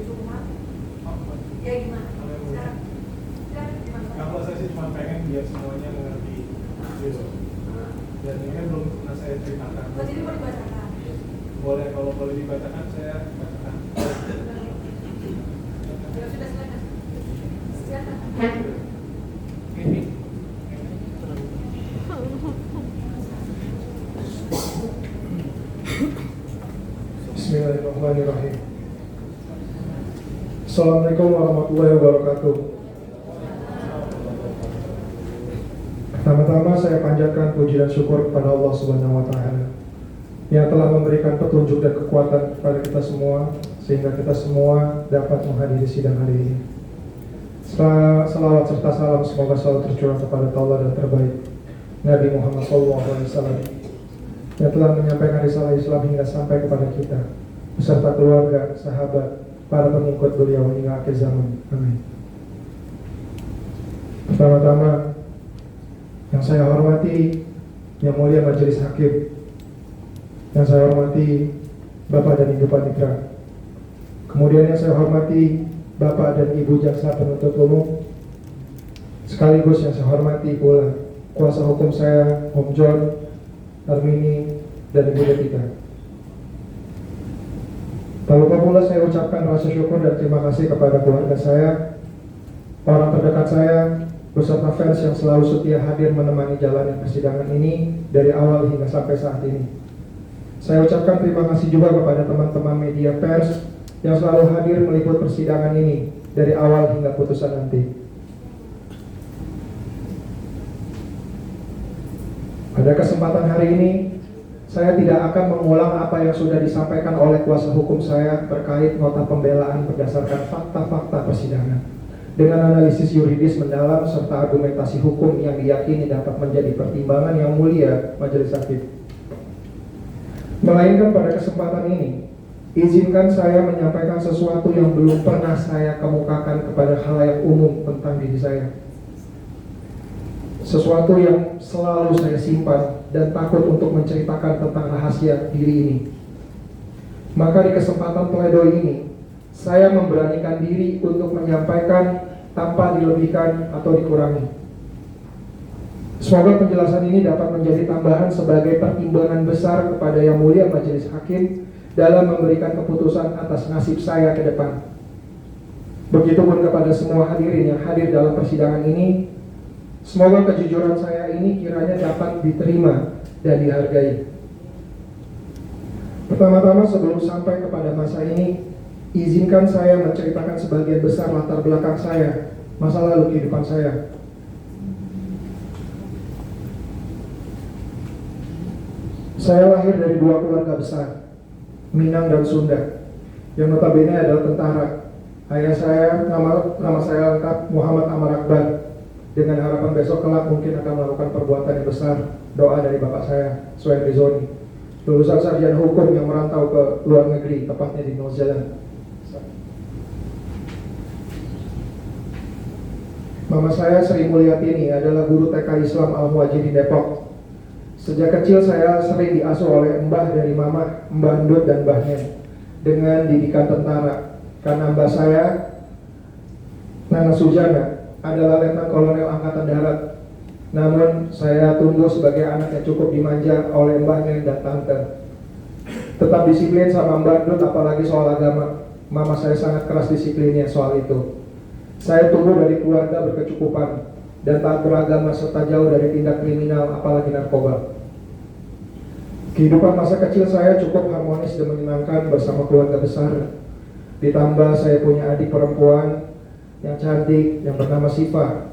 rumah. Ya gimana? Sekarang gimana? Kalau saya sih cuma pengen biar semuanya mengerti gitu. Dan ini kan belum pernah saya ceritakan. Oh, jadi mau dibacakan? Boleh, kalau boleh dibacakan saya bacakan. Ya sudah silakan. Silakan. Ini. Bismillahirrahmanirrahim. Assalamualaikum warahmatullahi wabarakatuh. Pertama-tama saya panjatkan puji dan syukur kepada Allah Subhanahu wa Ta'ala yang telah memberikan petunjuk dan kekuatan kepada kita semua sehingga kita semua dapat menghadiri sidang hari ini. Salawat serta salam semoga selalu tercurah kepada Allah dan terbaik Nabi Muhammad SAW yang telah menyampaikan risalah Islam hingga sampai kepada kita beserta keluarga, sahabat, para pengikut beliau hingga akhir zaman. Amin. Pertama-tama yang saya hormati Yang Mulia Majelis Hakim, yang saya hormati Bapak dan Ibu Panitra, kemudian yang saya hormati Bapak dan Ibu Jaksa Penuntut Umum, sekaligus yang saya hormati pula kuasa hukum saya, Om John, Armini, dan Ibu Devita. Tak lupa pula saya ucapkan rasa syukur dan terima kasih kepada keluarga saya, orang terdekat saya, beserta fans yang selalu setia hadir menemani jalannya persidangan ini dari awal hingga sampai saat ini. Saya ucapkan terima kasih juga kepada teman-teman media pers yang selalu hadir meliput persidangan ini dari awal hingga putusan nanti. Pada kesempatan hari ini, saya tidak akan mengulang apa yang sudah disampaikan oleh kuasa hukum saya terkait nota pembelaan berdasarkan fakta-fakta persidangan dengan analisis yuridis mendalam serta argumentasi hukum yang diyakini dapat menjadi pertimbangan yang mulia Majelis Hakim. Melainkan pada kesempatan ini, izinkan saya menyampaikan sesuatu yang belum pernah saya kemukakan kepada khalayak umum tentang diri saya. Sesuatu yang selalu saya simpan dan takut untuk menceritakan tentang rahasia diri ini. Maka di kesempatan pledoi ini, saya memberanikan diri untuk menyampaikan tanpa dilebihkan atau dikurangi. Semoga penjelasan ini dapat menjadi tambahan sebagai pertimbangan besar kepada Yang Mulia Majelis Hakim dalam memberikan keputusan atas nasib saya ke depan. Begitupun kepada semua hadirin yang hadir dalam persidangan ini. Semoga kejujuran saya ini kiranya dapat diterima dan dihargai. Pertama-tama sebelum sampai kepada masa ini, izinkan saya menceritakan sebagian besar latar belakang saya, masa lalu kehidupan saya. Saya lahir dari dua keluarga besar, Minang dan Sunda, yang notabene adalah tentara. Ayah saya, nama saya lengkap Muhammad Amar Akbar. Dengan harapan besok kelak mungkin akan melakukan perbuatan yang besar. Doa dari bapak saya, Suhail Rizoni, lulusan sarjana hukum yang merantau ke luar negeri, tepatnya di New Zealand. Mama saya Sri Mulyatini adalah guru TK Islam Al-Muwajjih di Depok. Sejak kecil saya sering diasuh oleh mbah dari mama, Mbah Ndut dan Mbah Nen, dengan didikan tentara. Karena mbah saya, Nana Sujana, adalah Letnan Kolonel Angkatan Darat. Namun saya tumbuh sebagai anak yang cukup dimanja oleh Mbah Nen dan Tante. Tetap disiplin sama Mbah Ndut, apalagi soal agama. Mama saya sangat keras disiplinnya soal itu. Saya tumbuh dari keluarga berkecukupan dan taat beragama serta jauh dari tindak kriminal, apalagi narkoba. Kehidupan masa kecil saya cukup harmonis dan menyenangkan bersama keluarga besar. Ditambah saya punya adik perempuan yang cantik yang bernama Siva.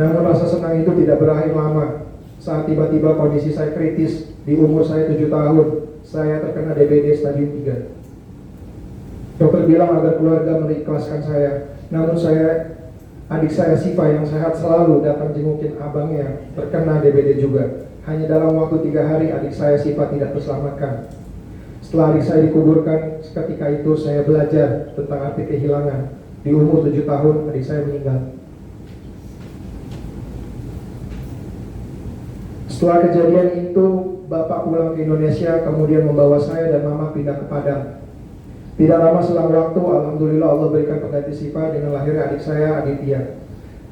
Namun rasa senang itu tidak berakhir lama saat tiba-tiba kondisi saya kritis. Di umur saya 7 tahun, saya terkena DBD stadium 3. Dokter bilang agar keluarga mengikhlaskan saya. Namun adik saya Siva yang sehat selalu datang jengukin abangnya terkena DBD juga. Hanya dalam waktu 3 hari adik saya Siva tidak terselamatkan. Setelah adik saya dikuburkan, seketika itu saya belajar tentang arti kehilangan. Di umur 7 tahun adik saya meninggal. Setelah kejadian itu, bapak pulang ke Indonesia, kemudian membawa saya dan mama pindah ke Padang. Tidak lama selang waktu, alhamdulillah Allah berikan pengganti Siva dengan lahirnya adik saya, Aditya.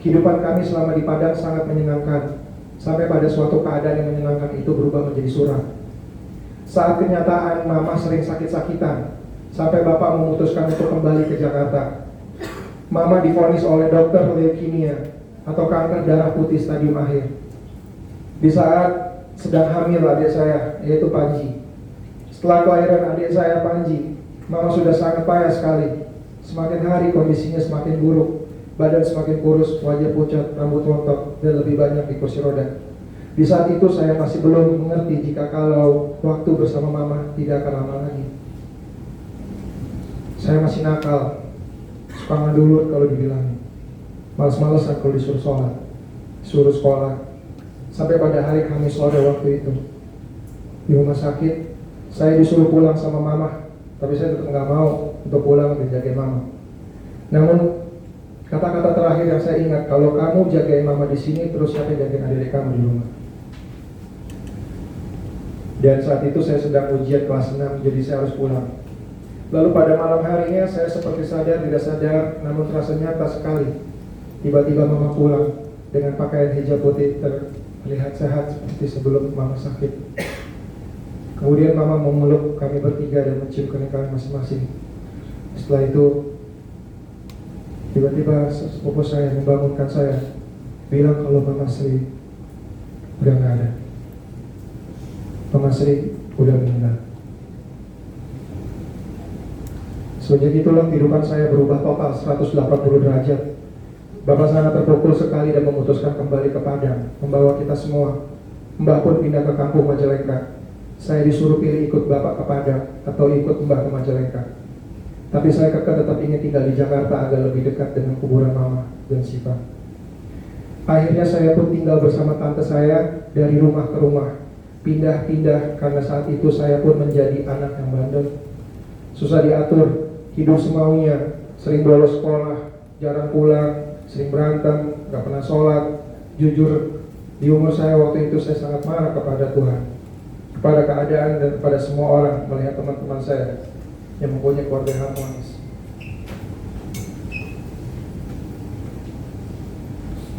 Kehidupan kami selama di Padang sangat menyenangkan, sampai pada suatu keadaan yang menyenangkan itu berubah menjadi suram. Saat kenyataan mama sering sakit-sakitan, sampai bapak memutuskan untuk kembali ke Jakarta. Mama divonis oleh dokter leukemia atau kanker darah putih stadium akhir. Di saat sedang hamil adik saya, yaitu Panji. Setelah kelahiran adik saya Panji, mama sudah sangat payah sekali. Semakin hari kondisinya semakin buruk. Badan semakin kurus, wajah pucat, rambut rontok, dan lebih banyak di kursi roda. Di saat itu saya masih belum mengerti jika kalau waktu bersama mama tidak akan lama lagi. Saya masih nakal, suka ngadulur kalau dibilangin, males-malesan kalau disuruh sholat, disuruh sekolah. Sampai pada hari Kamis sore waktu itu, di rumah sakit, saya disuruh pulang sama mama, tapi saya tetap nggak mau untuk pulang dan jagain mama. Namun kata-kata terakhir yang saya ingat, kalau kamu jagain mama di sini, terus siapa yang jagain adik kamu di rumah? Dan saat itu saya sedang ujian kelas 6, jadi saya harus pulang. Lalu pada malam harinya saya seperti sadar tidak sadar, namun terasa nyata sekali. Tiba-tiba mama pulang dengan pakaian hijab putih, terlihat sehat seperti sebelum mama sakit. Kemudian mama memeluk kami bertiga dan mencium kening kami masing-masing. Setelah itu tiba-tiba sepupu saya membangunkan saya, bilang kalau Mama Sri udah nggak ada. Mama Sri udah meninggal. Sejak itulah kehidupan saya berubah total 180 derajat. Bapak sangat terpukul sekali dan memutuskan kembali ke Padang, membawa kita semua. Mbah pun pindah ke kampung Majalengka. Saya disuruh pilih ikut Bapak ke Padang atau ikut Mbah ke Majalengka. Tapi saya kekeh tetap ingin tinggal di Jakarta agar lebih dekat dengan kuburan Mama dan Siva. Akhirnya saya pun tinggal bersama tante saya dari rumah ke rumah. Pindah-pindah karena saat itu saya pun menjadi anak yang bandel. Susah diatur, hidup semaunya, sering bolos sekolah, jarang pulang, sering berantem, gak pernah sholat. Jujur, di umur saya waktu itu saya sangat marah kepada Tuhan, kepada keadaan dan kepada semua orang melihat teman-teman saya yang mempunyai keluarga harmonis.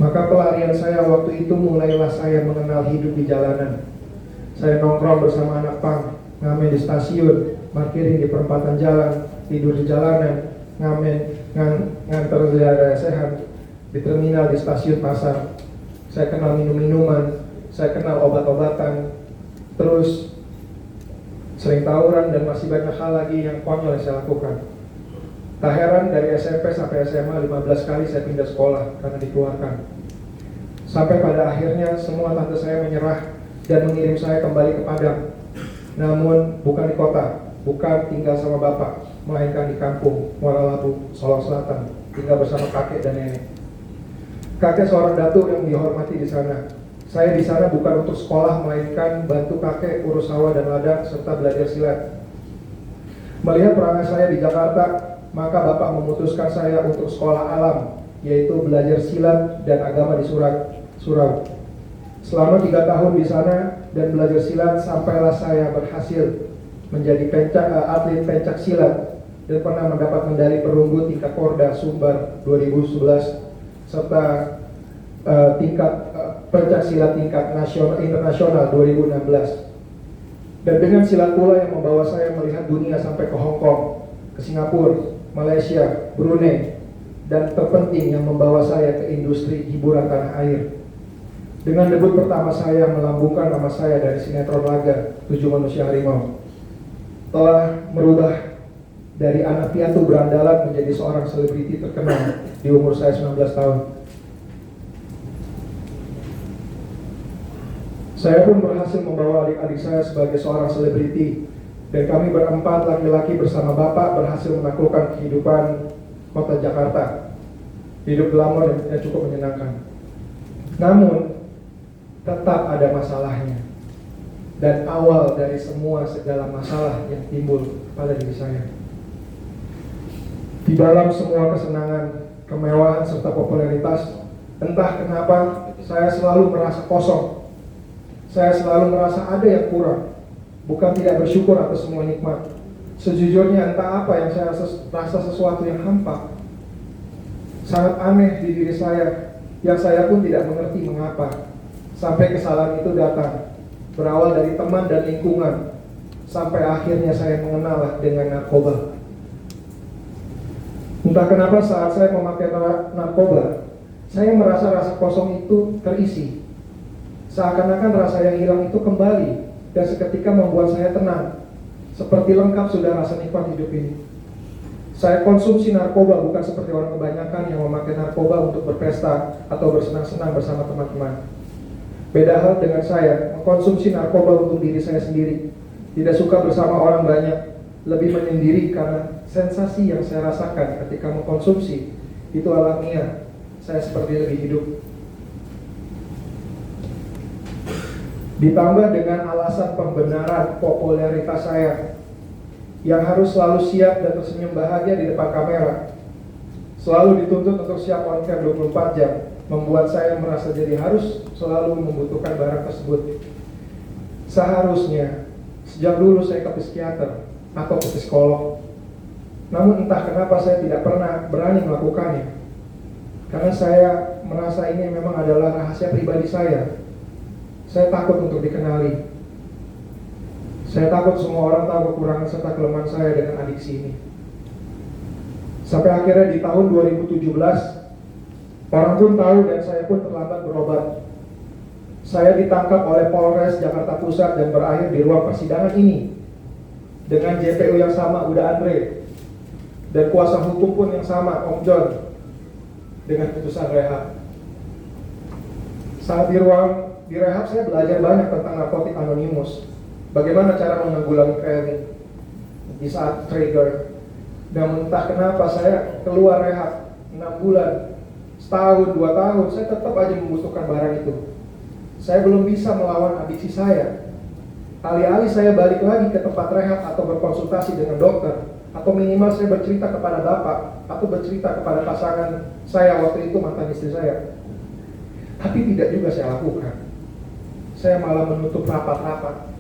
Maka pelarian saya waktu itu mulailah saya mengenal hidup di jalanan. Saya nongkrong bersama anak pang, ngamen di stasiun, parkirin di perempatan jalan, tidur di jalanan, nganter ziarah sehat di terminal di stasiun pasar. Saya kenal minum-minuman, saya kenal obat-obatan, terus sering tawuran dan masih banyak hal lagi yang konyol yang saya lakukan. Tak heran dari SMP sampai SMA 15 kali saya pindah sekolah karena dikeluarkan. Sampai pada akhirnya semua tante saya menyerah dan mengirim saya kembali ke Padang. Namun bukan di kota, bukan tinggal sama bapak, melainkan di kampung Muara Labu, Solok Selatan, tinggal bersama kakek dan nenek. Kakek seorang datuk yang dihormati di sana. Saya di sana bukan untuk sekolah, melainkan bantu kakek urus sawah dan ladang serta belajar silat. Melihat perangai saya di Jakarta, maka bapak memutuskan saya untuk sekolah alam, yaitu belajar silat dan agama di Surau. Selama 3 tahun di sana dan belajar silat, sampailah saya berhasil menjadi atlet pencak silat dan pernah mendapat medali perunggu tingkat Porda Sumbar 2011 serta tingkat pencak silat tingkat internasional 2016. Dan dengan silat pula yang membawa saya melihat dunia sampai ke Hong Kong, ke Singapura, Malaysia, Brunei, dan terpenting yang membawa saya ke industri hiburan tanah air. Dengan debut pertama saya melambungkan nama saya dari sinetron laga 7 Manusia Harimau, telah merubah dari anak piatu berandalan menjadi seorang selebriti terkenal di umur saya 19 tahun. Saya pun berhasil membawa adik-adik saya sebagai seorang selebriti, dan kami berempat laki-laki bersama bapak berhasil menaklukkan kehidupan kota Jakarta. Hidup glamor dan cukup menyenangkan. Namun tetap ada masalahnya, dan awal dari segala masalah yang timbul pada diri saya. Di dalam semua kesenangan, kemewahan serta popularitas, entah kenapa saya selalu merasa kosong. Saya selalu merasa ada yang kurang, bukan tidak bersyukur atas semua nikmat. Sejujurnya entah apa yang saya rasa sesuatu yang hampa, sangat aneh di diri saya, yang saya pun tidak mengerti mengapa. Sampai kesalahan itu datang, berawal dari teman dan lingkungan, sampai akhirnya saya mengenal dengan narkoba. Entah kenapa saat saya memakai narkoba, saya merasa rasa kosong itu terisi. Seakan-akan rasa yang hilang itu kembali, dan seketika membuat saya tenang. Seperti lengkap sudah rasa nikmat hidup ini. Saya konsumsi narkoba bukan seperti orang kebanyakan yang memakai narkoba untuk berpesta atau bersenang-senang bersama teman-teman. Beda hal dengan saya, mengkonsumsi narkoba untuk diri saya sendiri. Tidak suka bersama orang banyak, lebih menyendiri karena sensasi yang saya rasakan ketika mengkonsumsi itu alamiah. Saya seperti lebih hidup. Ditambah dengan alasan pembenaran popularitas saya yang harus selalu siap dan tersenyum bahagia di depan kamera, selalu dituntut untuk siap on cam 24 jam, membuat saya merasa jadi harus selalu membutuhkan barang tersebut. Seharusnya sejak dulu saya ke psikiater atau ke psikolog, namun entah kenapa saya tidak pernah berani melakukannya, karena saya merasa ini memang adalah rahasia pribadi saya. Saya takut untuk dikenali. Saya takut semua orang tahu kekurangan serta kelemahan saya dengan adiksi ini. Sampai akhirnya di tahun 2017, orang pun tahu dan saya pun terlambat berobat. Saya ditangkap oleh Polres Jakarta Pusat dan berakhir di ruang persidangan ini dengan JPU yang sama, Uda Andre, dan kuasa hukum pun yang sama, Om John, dengan putusan rehab. Saat di rehab saya belajar banyak tentang narkotik anonimus, bagaimana cara menanggulangi craving di saat trigger. Dan entah kenapa saya keluar rehab 6 bulan, setahun, 2 tahun, saya tetap aja membutuhkan barang itu. Saya belum bisa melawan adiksi saya. Alih-alih saya balik lagi ke tempat rehab atau berkonsultasi dengan dokter, atau minimal saya bercerita kepada bapak atau bercerita kepada pasangan saya waktu itu, mantan istri saya. Tapi tidak juga saya lakukan. Saya malah menutup rapat-rapat.